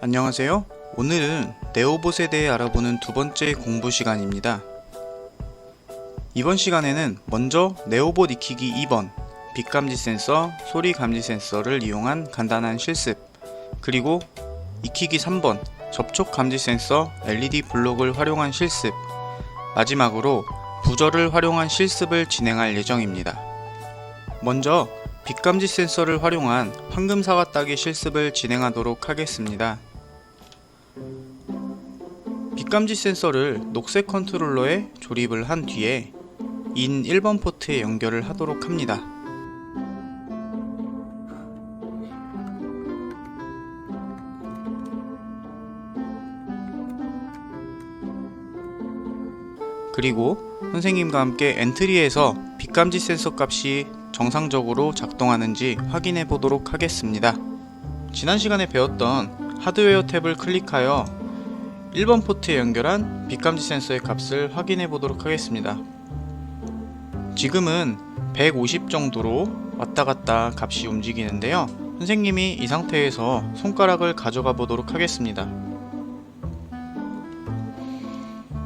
안녕하세요. 오늘은 네오봇에 대해 알아보는 두 번째 공부 시간입니다. 이번 시간에는 먼저 네오봇 익히기 2번, 빛감지 센서, 소리 감지 센서를 이용한 간단한 실습, 그리고 익히기 3번, 접촉 감지 센서, LED 블록을 활용한 실습, 마지막으로 부저를 활용한 실습을 진행할 예정입니다. 먼저 빛감지 센서를 활용한 황금 사과 따기 실습을 진행하도록 하겠습니다. 빛감지 센서를 녹색 컨트롤러에 조립을 한 뒤에 인 1번 포트에 연결을 하도록 합니다. 그리고 선생님과 함께 엔트리에서 빛감지 센서 값이 정상적으로 작동하는지 확인해 보도록 하겠습니다. 지난 시간에 배웠던 하드웨어 탭을 클릭하여 1번 포트에 연결한 빛감지 센서의 값을 확인해 보도록 하겠습니다. 지금은 150 정도로 왔다갔다 값이 움직이는데요. 선생님이 이 상태에서 손가락을 가져가 보도록 하겠습니다.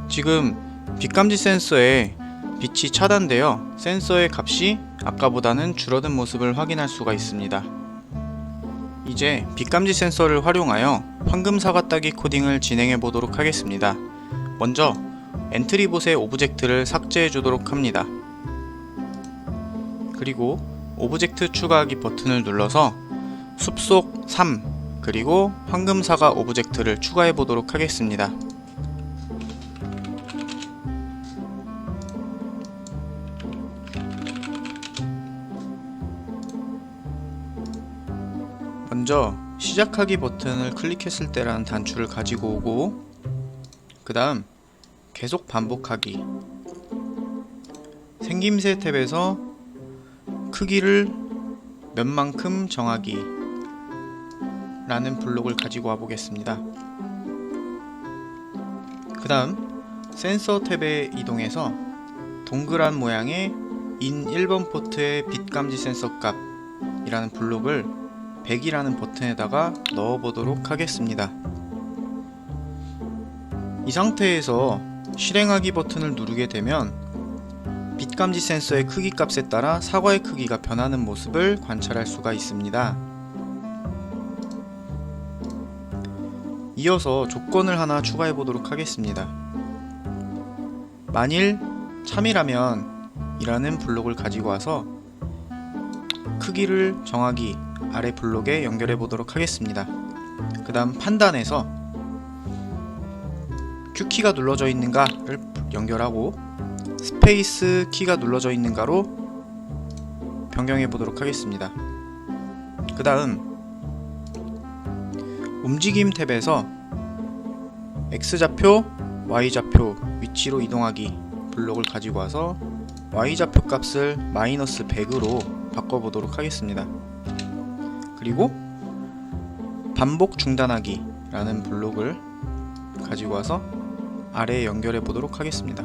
지금 빛감지 센서에 빛이 차단되어 센서의 값이 아까보다는 줄어든 모습을 확인할 수가 있습니다. 이제 빛감지 센서를 활용하여 황금 사과 따기 코딩을 진행해 보도록 하겠습니다. 먼저 엔트리봇의 오브젝트를 삭제해 주도록 합니다. 그리고 오브젝트 추가하기 버튼을 눌러서 숲속 3 그리고 황금 사과 오브젝트를 추가해 보도록 하겠습니다. 먼저 시작하기 버튼을 클릭했을 때라는 단추를 가지고 오고, 그 다음 계속 반복하기, 생김새 탭에서 크기를 몇만큼 정하기 라는 블록을 가지고 와 보겠습니다. 그 다음 센서 탭에 이동해서 동그란 모양의 인 1번 포트의 빛감지 센서 값 이라는 블록을 100이라는 버튼에다가 넣어 보도록 하겠습니다. 이 상태에서 실행하기 버튼을 누르게 되면 빛감지 센서의 크기 값에 따라 사과의 크기가 변하는 모습을 관찰할 수가 있습니다. 이어서 조건을 하나 추가해 보도록 하겠습니다. 만일 참이라면 이라는 블록을 가지고 와서 크기를 정하기 아래 블록에 연결해 보도록 하겠습니다. 그 다음 판단에서 Q키가 눌러져 있는가를 연결하고 스페이스 키가 눌러져 있는가로 변경해 보도록 하겠습니다. 그 다음 움직임 탭에서 X좌표, Y좌표 위치로 이동하기 블록을 가지고 와서 Y좌표 값을 마이너스 100으로 바꿔보도록 하겠습니다. 그리고 반복 중단하기 라는 블록을 가지고 와서 아래에 연결해 보도록 하겠습니다.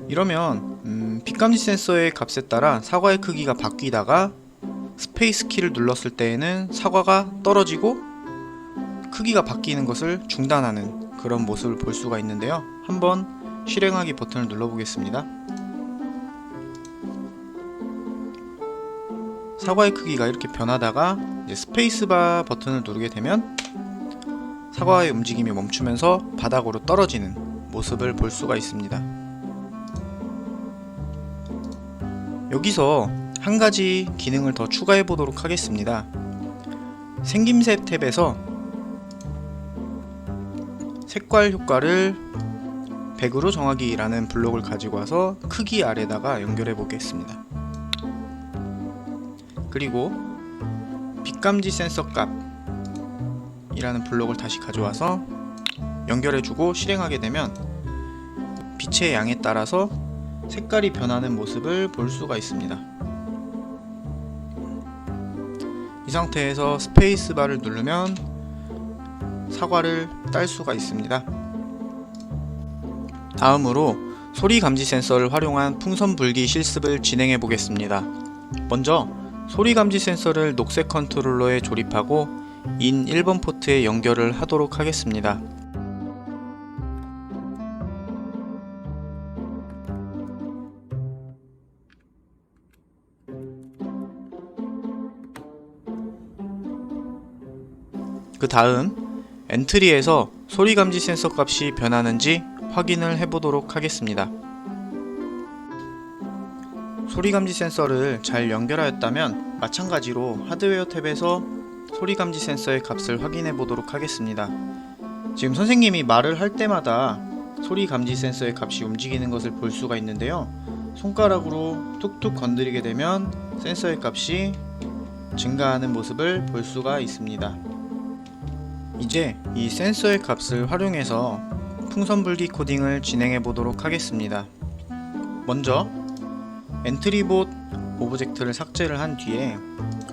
이러면 빛감지 센서의 값에 따라 사과의 크기가 바뀌다가 스페이스 키를 눌렀을 때에는 사과가 떨어지고 크기가 바뀌는 것을 중단하는 그런 모습을 볼 수가 있는데요. 한번 실행하기 버튼을 눌러 보겠습니다. 사과의 크기가 이렇게 변하다가 이제 스페이스바 버튼을 누르게 되면 사과의 움직임이 멈추면서 바닥으로 떨어지는 모습을 볼 수가 있습니다. 여기서 한 가지 기능을 더 추가해 보도록 하겠습니다. 생김새 탭에서 색깔 효과를 100으로 정하기 라는 블록을 가지고 와서 크기 아래다가 연결해 보겠습니다. 그리고 빛감지 센서 값 이라는 블록을 다시 가져와서 연결해주고 실행하게 되면 빛의 양에 따라서 색깔이 변하는 모습을 볼 수가 있습니다. 이 상태에서 스페이스바를 누르면 사과를 딸 수가 있습니다. 다음으로 소리 감지 센서를 활용한 풍선 불기 실습을 진행해 보겠습니다. 먼저 소리 감지 센서를 녹색 컨트롤러에 조립하고 인 1번 포트에 연결을 하도록 하겠습니다. 그 다음 엔트리에서 소리 감지 센서 값이 변하는지 확인을 해보도록 하겠습니다. 소리 감지 센서를 잘 연결하였다면 마찬가지로 하드웨어 탭에서 소리 감지 센서의 값을 확인해 보도록 하겠습니다. 지금 선생님이 말을 할 때마다 소리 감지 센서의 값이 움직이는 것을 볼 수가 있는데요. 손가락으로 툭툭 건드리게 되면 센서의 값이 증가하는 모습을 볼 수가 있습니다. 이제 이 센서의 값을 활용해서 풍선 불기 코딩을 진행해 보도록 하겠습니다. 먼저 엔트리봇 오브젝트를 삭제를 한 뒤에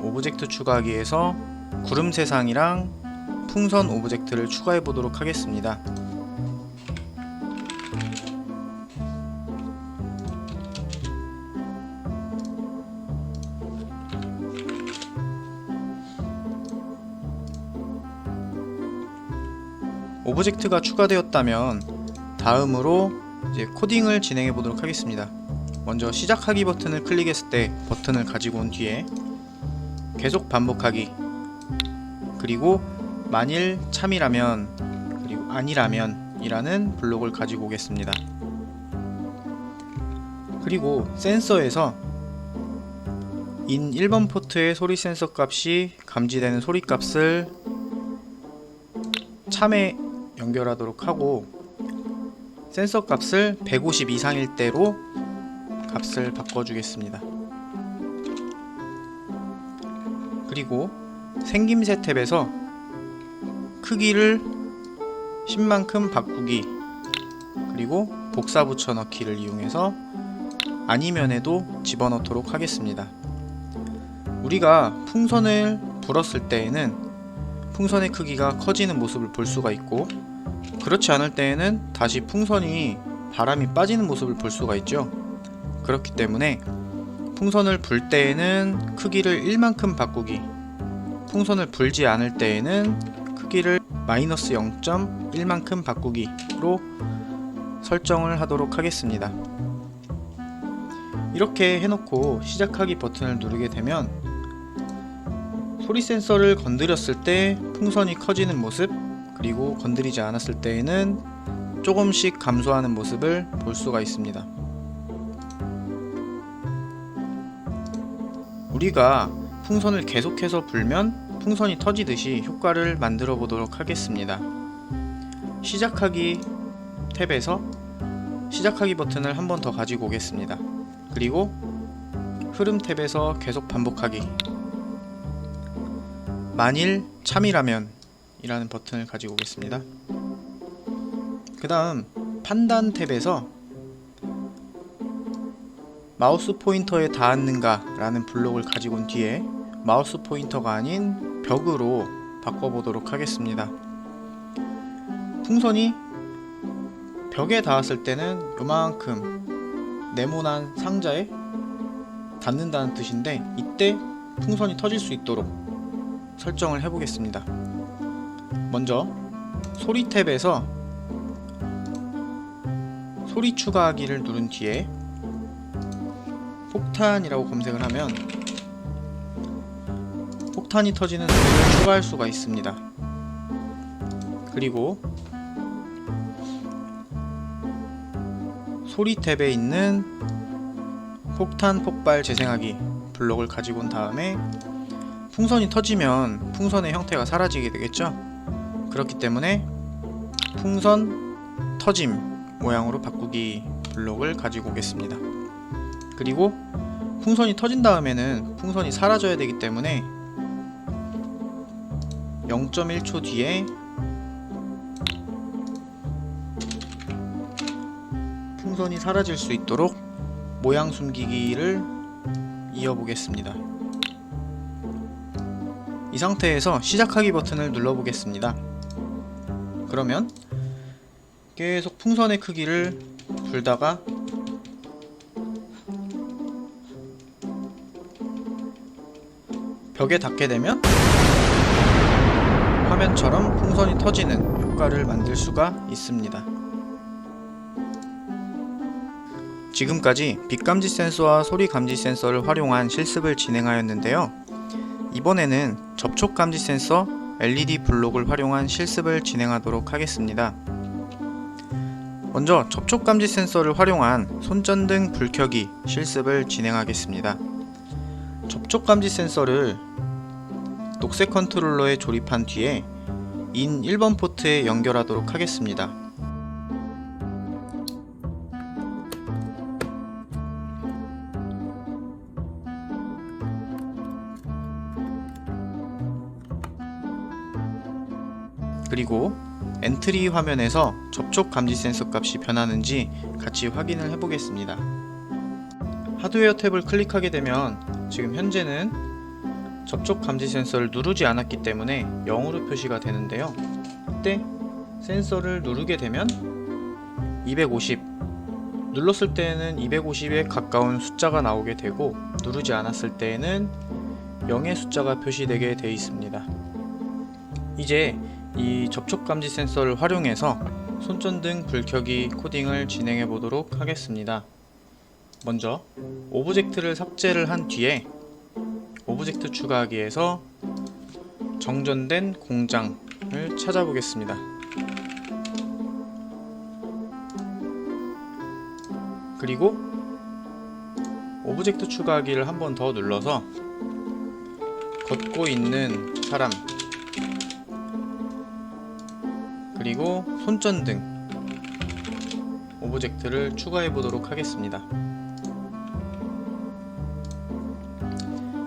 오브젝트 추가하기에서 구름 세상이랑 풍선 오브젝트를 추가해 보도록 하겠습니다. 오브젝트가 추가되었다면 다음으로 이제 코딩을 진행해 보도록 하겠습니다. 먼저 시작하기 버튼을 클릭했을 때 버튼을 가지고 온 뒤에 계속 반복하기, 그리고 만일 참이라면, 그리고 아니라면 이라는 블록을 가지고 오겠습니다. 그리고 센서에서 인 1번 포트의 소리 센서 값이 감지되는 소리 값을 참에 연결하도록 하고 센서 값을 150 이상일 때로 값을 바꿔주겠습니다. 그리고 생김새 탭에서 크기를 10만큼 바꾸기, 그리고 복사 붙여넣기를 이용해서 아니면에도 집어넣도록 하겠습니다. 우리가 풍선을 불었을 때에는 풍선의 크기가 커지는 모습을 볼 수가 있고, 그렇지 않을 때에는 다시 풍선이 바람이 빠지는 모습을 볼 수가 있죠. 그렇기 때문에 풍선을 불 때에는 크기를 1만큼 바꾸기, 풍선을 불지 않을 때에는 크기를 마이너스 0.1만큼 바꾸기로 설정을 하도록 하겠습니다. 이렇게 해놓고 시작하기 버튼을 누르게 되면 소리 센서를 건드렸을 때 풍선이 커지는 모습, 그리고 건드리지 않았을 때에는 조금씩 감소하는 모습을 볼 수가 있습니다. 우리가 풍선을 계속해서 불면 풍선이 터지듯이 효과를 만들어 보도록 하겠습니다. 시작하기 탭에서 시작하기 버튼을 한 번 더 가지고 오겠습니다. 그리고 흐름 탭에서 계속 반복하기, 만일 참이라면 이라는 버튼을 가지고 오겠습니다. 그 다음 판단 탭에서 마우스 포인터에 닿았는가 라는 블록을 가지고 온 뒤에 마우스 포인터가 아닌 벽으로 바꿔보도록 하겠습니다. 풍선이 벽에 닿았을 때는 요만큼 네모난 상자에 닿는다는 뜻인데, 이때 풍선이 터질 수 있도록 설정을 해보겠습니다. 먼저 소리 탭에서 소리 추가하기를 누른 뒤에 폭탄이라고 검색을 하면 폭탄이 터지는 소리를 추가할 수가 있습니다. 그리고 소리 탭에 있는 폭탄 폭발 재생하기 블록을 가지고 온 다음에 풍선이 터지면 풍선의 형태가 사라지게 되겠죠. 그렇기 때문에 풍선 터짐 모양으로 바꾸기 블록을 가지고 오겠습니다. 그리고 풍선이 터진 다음에는 풍선이 사라져야 되기 때문에 0.1초 뒤에 풍선이 사라질 수 있도록 모양 숨기기를 이어보겠습니다. 이 상태에서 시작하기 버튼을 눌러보겠습니다. 그러면 계속 풍선의 크기를 불다가 벽에 닿게 되면 화면처럼 풍선이 터지는 효과를 만들 수가 있습니다. 지금까지 빛감지 센서와 소리 감지 센서를 활용한 실습을 진행하였는데요. 이번에는 접촉 감지 센서 LED 블록을 활용한 실습을 진행하도록 하겠습니다. 먼저 접촉 감지 센서를 활용한 손전등 불 켜기 실습을 진행하겠습니다. 접촉 감지 센서를 녹색 컨트롤러에 조립한 뒤에 인 1번 포트에 연결하도록 하겠습니다. 그리고 엔트리 화면에서 접촉 감지 센서 값이 변하는지 같이 확인을 해보겠습니다. 하드웨어 탭을 클릭하게 되면 지금 현재는 접촉 감지 센서를 누르지 않았기 때문에 0으로 표시가 되는데요. 이때 센서를 누르게 되면 250 눌렀을 때에는 250에 가까운 숫자가 나오게 되고 누르지 않았을 때에는 0의 숫자가 표시되게 되어 있습니다. 이제 이 접촉 감지 센서를 활용해서 손전등 불켜기 코딩을 진행해 보도록 하겠습니다. 먼저 오브젝트를 삭제를 한 뒤에 오브젝트 추가하기에서 정전된 공장을 찾아보겠습니다. 그리고 오브젝트 추가하기를 한 번 더 눌러서 걷고 있는 사람 그리고 손전등 오브젝트를 추가해 보도록 하겠습니다.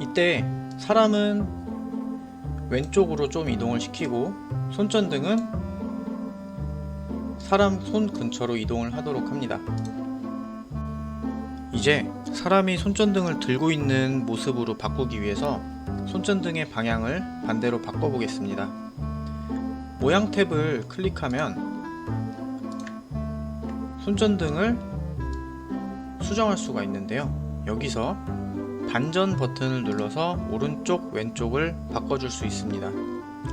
이때 사람은 왼쪽으로 좀 이동을 시키고 손전등은 사람 손 근처로 이동을 하도록 합니다. 이제 사람이 손전등을 들고 있는 모습으로 바꾸기 위해서 손전등의 방향을 반대로 바꿔 보겠습니다. 모양 탭을 클릭하면 손전등을 수정할 수가 있는데요. 여기서 반전 버튼을 눌러서 오른쪽 왼쪽을 바꿔줄 수 있습니다.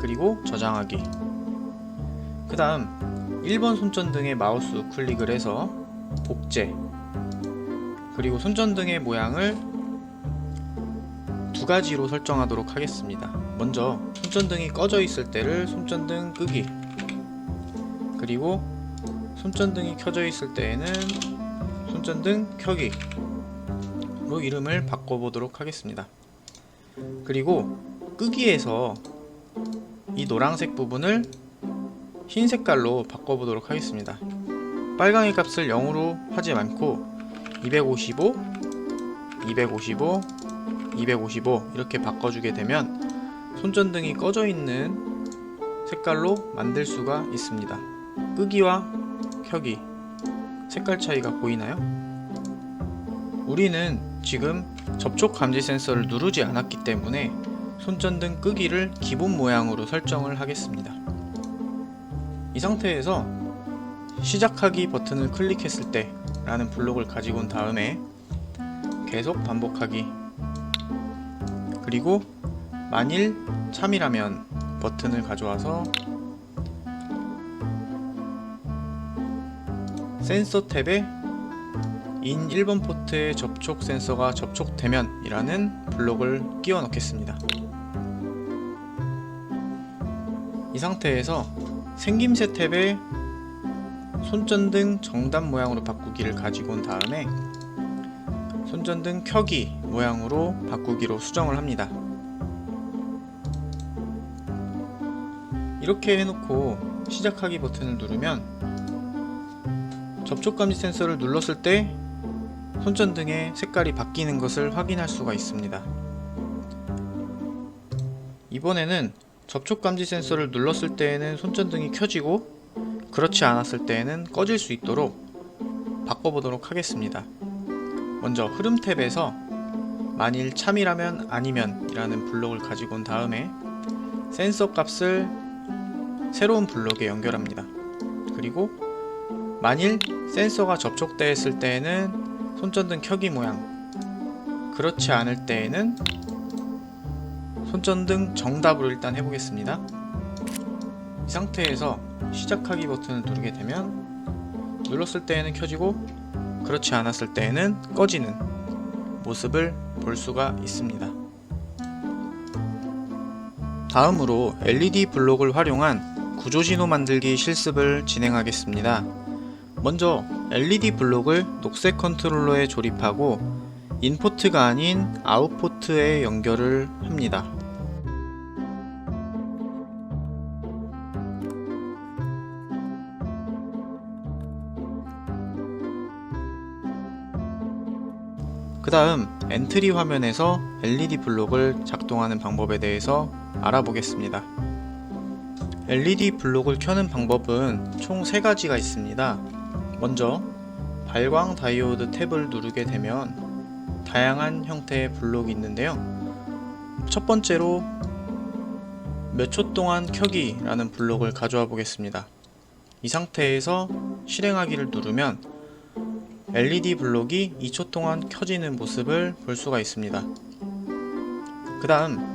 그리고 저장하기. 그 다음 1번 손전등의 마우스 우클릭을 해서 복제 그리고 손전등의 모양을 두 가지로 설정하도록 하겠습니다. 먼저 손전등이 꺼져 있을 때를 손전등 끄기 그리고 손전등이 켜져 있을 때에는 손전등 켜기로 이름을 바꿔보도록 하겠습니다. 그리고 끄기에서 이 노란색 부분을 흰 색깔로 바꿔보도록 하겠습니다. 빨강의 값을 0으로 하지 않고 255, 255, 255 이렇게 바꿔주게 되면 손전등이 꺼져 있는 색깔로 만들 수가 있습니다. 끄기와 켜기 색깔 차이가 보이나요? 우리는 지금 접촉 감지 센서를 누르지 않았기 때문에 손전등 끄기를 기본 모양으로 설정을 하겠습니다. 이 상태에서 시작하기 버튼을 클릭했을 때 라는 블록을 가지고 온 다음에 계속 반복하기 그리고 만일 참이라면 버튼을 가져와서 센서 탭에 인 1번 포트에 접촉 센서가 접촉되면 이라는 블록을 끼워 넣겠습니다. 이 상태에서 생김새 탭에 손전등 정답 모양으로 바꾸기를 가지고 온 다음에 손전등 켜기 모양으로 바꾸기로 수정을 합니다. 이렇게 해놓고 시작하기 버튼을 누르면 접촉 감지 센서를 눌렀을 때 손전등의 색깔이 바뀌는 것을 확인할 수가 있습니다. 이번에는 접촉 감지 센서를 눌렀을 때에는 손전등이 켜지고 그렇지 않았을 때에는 꺼질 수 있도록 바꿔보도록 하겠습니다. 먼저 흐름 탭에서 만일 참이라면 아니면 이라는 블록을 가지고 온 다음에 센서 값을 새로운 블록에 연결합니다. 그리고 만일 센서가 접촉되었을 때에는 손전등 켜기 모양, 그렇지 않을 때에는 손전등 정답으로 일단 해보겠습니다. 이 상태에서 시작하기 버튼을 누르게 되면 눌렀을 때에는 켜지고 그렇지 않았을 때에는 꺼지는 모습을 볼 수가 있습니다. 다음으로 LED 블록을 활용한 구조신호 만들기 실습을 진행하겠습니다. 먼저 LED 블록을 녹색 컨트롤러에 조립하고 인포트가 아닌 아웃포트에 연결을 합니다. 그 다음 엔트리 화면에서 LED 블록을 작동하는 방법에 대해서 알아보겠습니다. LED 블록을 켜는 방법은 총 3가지가 있습니다. 먼저 발광 다이오드 탭을 누르게 되면 다양한 형태의 블록이 있는데요. 첫 번째로 몇 초 동안 켜기 라는 블록을 가져와 보겠습니다. 이 상태에서 실행하기를 누르면 LED 블록이 2초 동안 켜지는 모습을 볼 수가 있습니다. 그 다음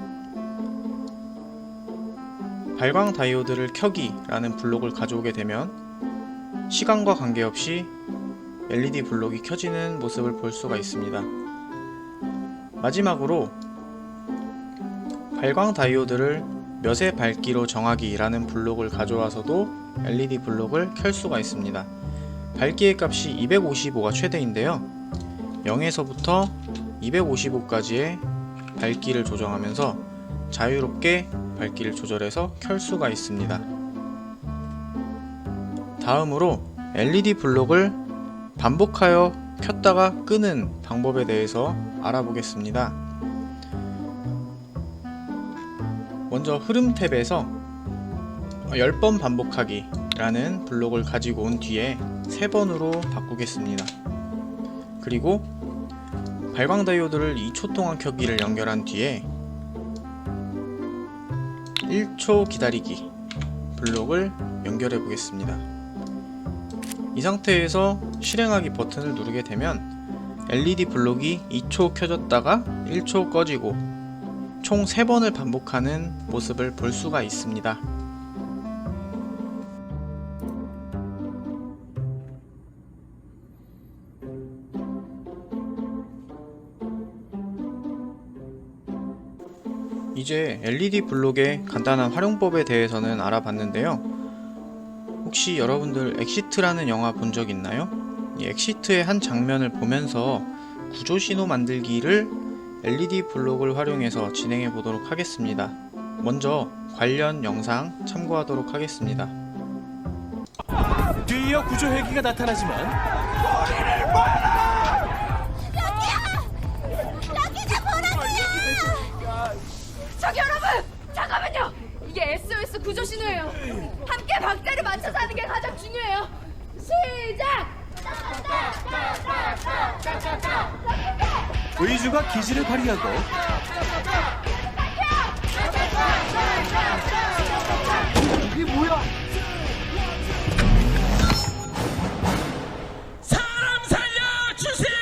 발광 다이오드를 켜기 라는 블록을 가져오게 되면 시간과 관계없이 LED 블록이 켜지는 모습을 볼 수가 있습니다. 마지막으로 발광 다이오드를 몇의 밝기로 정하기 라는 블록을 가져와서도 LED 블록을 켤 수가 있습니다. 밝기의 값이 255가 최대인데요. 0에서부터 255까지의 밝기를 조정하면서 자유롭게 밝기를 조절해서 켤 수가 있습니다. 다음으로 LED 블록을 반복하여 켰다가 끄는 방법에 대해서 알아보겠습니다. 먼저 흐름 탭에서 10번 반복하기 라는 블록을 가지고 온 뒤에 3번으로 바꾸겠습니다. 그리고 발광 다이오드를 2초 동안 켜기를 연결한 뒤에 1초 기다리기 블록을 연결해 보겠습니다. 이 상태에서 실행하기 버튼을 누르게 되면 LED 블록이 2초 켜졌다가 1초 꺼지고 총 3번을 반복하는 모습을 볼 수가 있습니다. 이제 LED 블록의 간단한 활용법에 대해서는 알아봤는데요. 혹시 여러분들 엑시트라는 영화 본 적 있나요? 이 엑시트의 한 장면을 보면서 구조신호 만들기를 LED 블록을 활용해서 진행해 보도록 하겠습니다. 먼저 관련 영상 참고하도록 하겠습니다. 뒤이어 구조 헬기가 나타나지만 저기 여러분! 잠깐만요! 이게 SOS 구조 신호예요. 함께 박자를 맞춰서 하는 게 가장 중요해요. 시작! 의주가 기지를 발휘하고 이게 뭐야? 사람 살려주세요!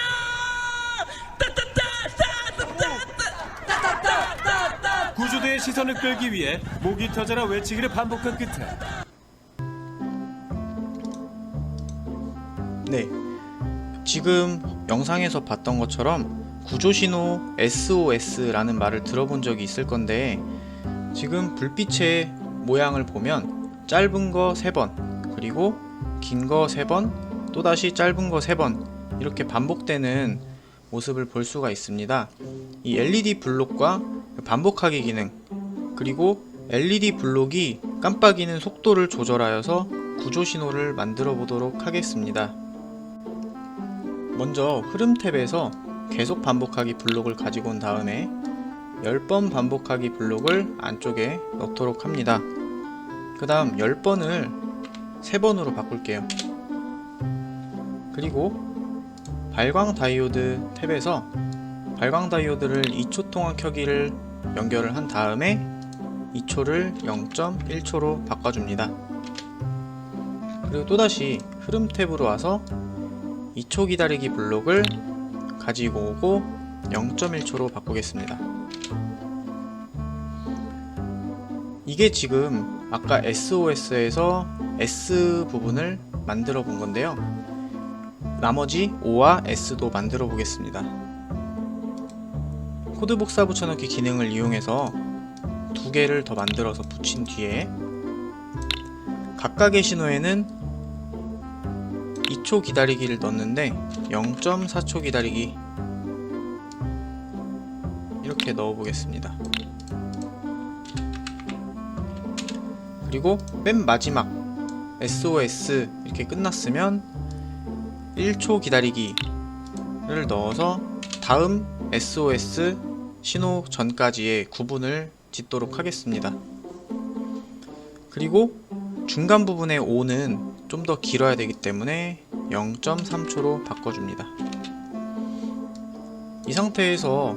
구조대의 시선을 끌기 위해 목이 터져라 외치기를 반복한 끝에 네, 지금 영상에서 봤던 것처럼 구조신호 SOS라는 말을 들어본 적이 있을 건데 지금 불빛의 모양을 보면 짧은 거 3번 그리고 긴 거 3번 또다시 짧은 거 3번 이렇게 반복되는 모습을 볼 수가 있습니다. 이 LED 블록과 반복하기 기능 그리고 LED 블록이 깜빡이는 속도를 조절하여서 구조신호를 만들어 보도록 하겠습니다. 먼저 흐름 탭에서 계속 반복하기 블록을 가지고 온 다음에 10번 반복하기 블록을 안쪽에 넣도록 합니다. 그 다음 10번을 3번으로 바꿀게요. 그리고 발광 다이오드 탭에서 발광 다이오드를 2초 동안 켜기를 연결을 한 다음에 2초를 0.1초로 바꿔줍니다. 그리고 또다시 흐름 탭으로 와서 2초 기다리기 블록을 가지고 오고 0.1초로 바꾸겠습니다. 이게 지금 아까 SOS에서 S 부분을 만들어 본 건데요. 나머지 O와 S도 만들어 보겠습니다. 코드 복사 붙여넣기 기능을 이용해서 두 개를 더 만들어서 붙인 뒤에 각각의 신호에는 2초 기다리기를 넣었는데 0.4초 기다리기 이렇게 넣어 보겠습니다. 그리고 맨 마지막 SOS 이렇게 끝났으면 1초 기다리기를 넣어서 다음 SOS 신호 전까지의 구분을 짓도록 하겠습니다. 그리고 중간 부분의 O는 좀 더 길어야 되기 때문에 0.3초로 바꿔줍니다. 이 상태에서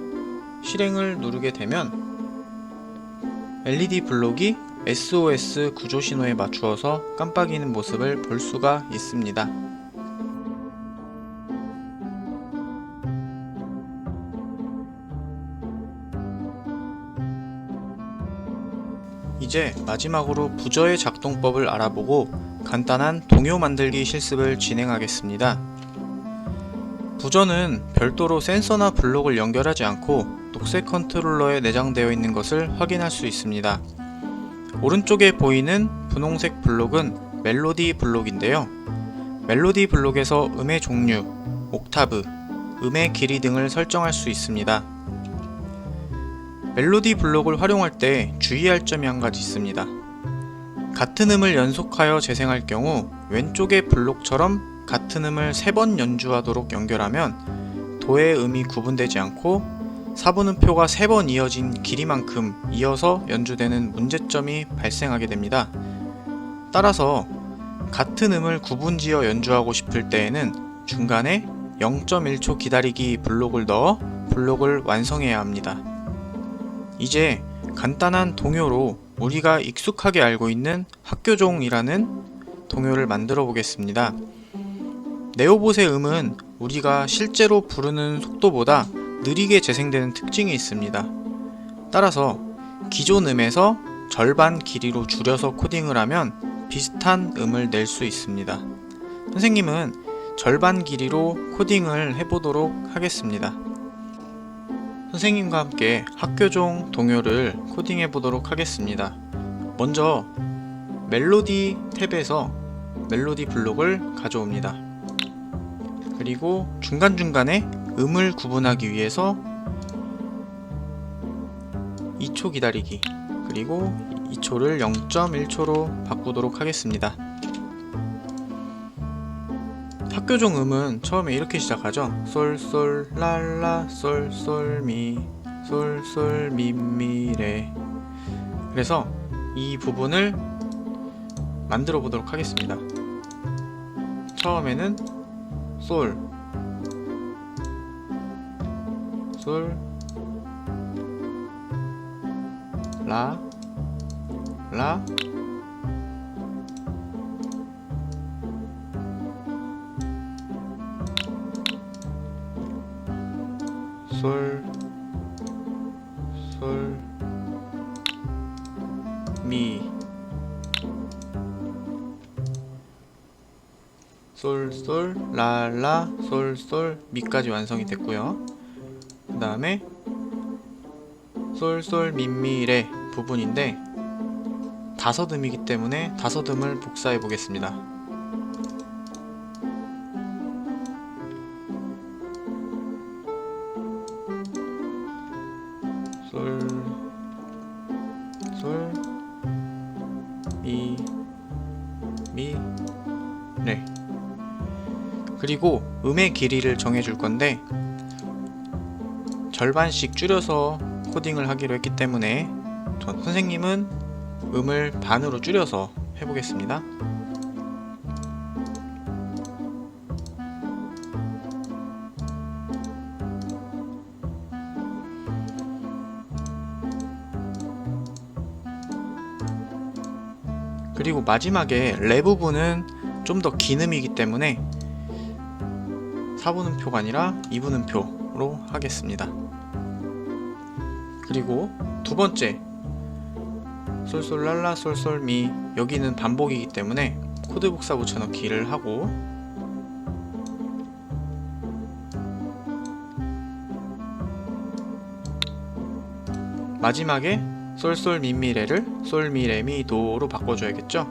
실행을 누르게 되면 LED 블록이 SOS 구조 신호에 맞추어서 깜빡이는 모습을 볼 수가 있습니다. 이제 마지막으로 부저의 작동법을 알아보고 간단한 동요 만들기 실습을 진행하겠습니다. 부저는 별도로 센서나 블록을 연결하지 않고 녹색 컨트롤러에 내장되어 있는 것을 확인할 수 있습니다. 오른쪽에 보이는 분홍색 블록은 멜로디 블록인데요. 멜로디 블록에서 음의 종류, 옥타브, 음의 길이 등을 설정할 수 있습니다. 멜로디 블록을 활용할 때 주의할 점이 한 가지 있습니다. 같은 음을 연속하여 재생할 경우 왼쪽의 블록처럼 같은 음을 3번 연주하도록 연결하면 도의 음이 구분되지 않고 4분음표가 3번 이어진 길이만큼 이어서 연주되는 문제점이 발생하게 됩니다. 따라서 같은 음을 구분지어 연주하고 싶을 때에는 중간에 0.1초 기다리기 블록을 넣어 블록을 완성해야 합니다. 이제 간단한 동요로 우리가 익숙하게 알고 있는 학교종이라는 동요를 만들어 보겠습니다. 네오봇의 음은 우리가 실제로 부르는 속도보다 느리게 재생되는 특징이 있습니다. 따라서 기존 음에서 절반 길이로 줄여서 코딩을 하면 비슷한 음을 낼 수 있습니다. 선생님은 절반 길이로 코딩을 해보도록 하겠습니다. 선생님과 함께 학교종 동요를 코딩해 보도록 하겠습니다. 먼저 멜로디 탭에서 멜로디 블록을 가져옵니다. 그리고 중간중간에 음을 구분하기 위해서 2초 기다리기 그리고 2초를 0.1초로 바꾸도록 하겠습니다. 학교종 음은 처음에 이렇게 시작하죠. 솔솔 랄라 솔솔 미 솔솔 미미레. 그래서 이 부분을 만들어 보도록 하겠습니다. 처음에는 솔 솔 라 라 솔, 솔, 미, 솔, 솔, 라, 라, 솔, 솔, 미까지 완성이 됐고요. 그 다음에 솔, 솔, 미, 미, 레 부분인데 5음이기 때문에 5음을 복사해 보겠습니다. 솔, 솔, 미, 미, 레. 그리고 음의 길이를 정해줄 건데 절반씩 줄여서 코딩을 하기로 했기 때문에 선생님은 음을 반으로 줄여서 해보겠습니다. 그리고 마지막에 레 부분은 좀 더 긴 음이기 때문에 4분음표가 아니라 2분음표로 하겠습니다. 그리고 두 번째 솔솔랄라 솔솔미, 여기는 반복이기 때문에 코드 복사 붙여넣기를 하고, 마지막에 솔솔미미레를 솔미레미도로 바꿔줘야겠죠.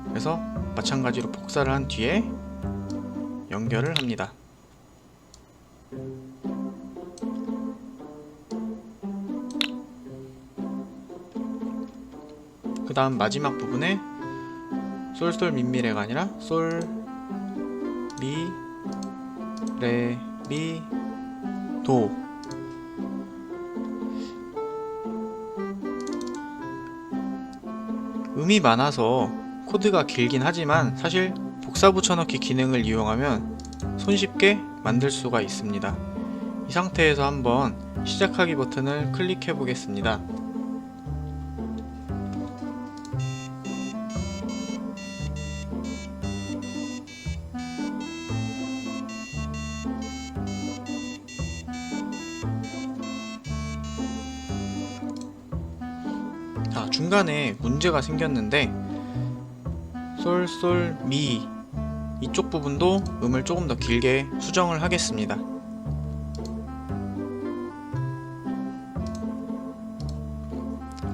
그래서 마찬가지로 복사를 한 뒤에 연결을 합니다. 그 다음 마지막 부분에 솔솔미미레가 아니라 솔미레미도, 음이 많아서 코드가 길긴 하지만 사실 복사 붙여넣기 기능을 이용하면 손쉽게 만들 수가 있습니다. 이 상태에서 한번 시작하기 버튼을 클릭해 보겠습니다. 중간에 문제가 생겼는데 솔솔미 이쪽 부분도 음을 조금 더 길게 수정을 하겠습니다.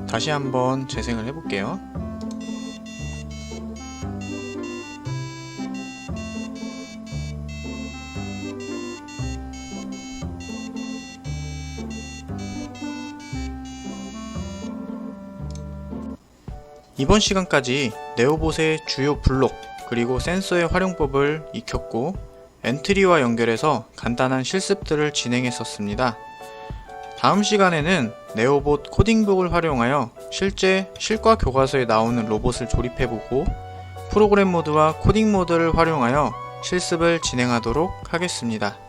다시 한번 재생을 해볼게요. 이번 시간까지 네오봇의 주요 블록 그리고 센서의 활용법을 익혔고 엔트리와 연결해서 간단한 실습들을 진행했었습니다. 다음 시간에는 네오봇 코딩북을 활용하여 실제 실과 교과서에 나오는 로봇을 조립해보고 프로그램 모드와 코딩 모드를 활용하여 실습을 진행하도록 하겠습니다.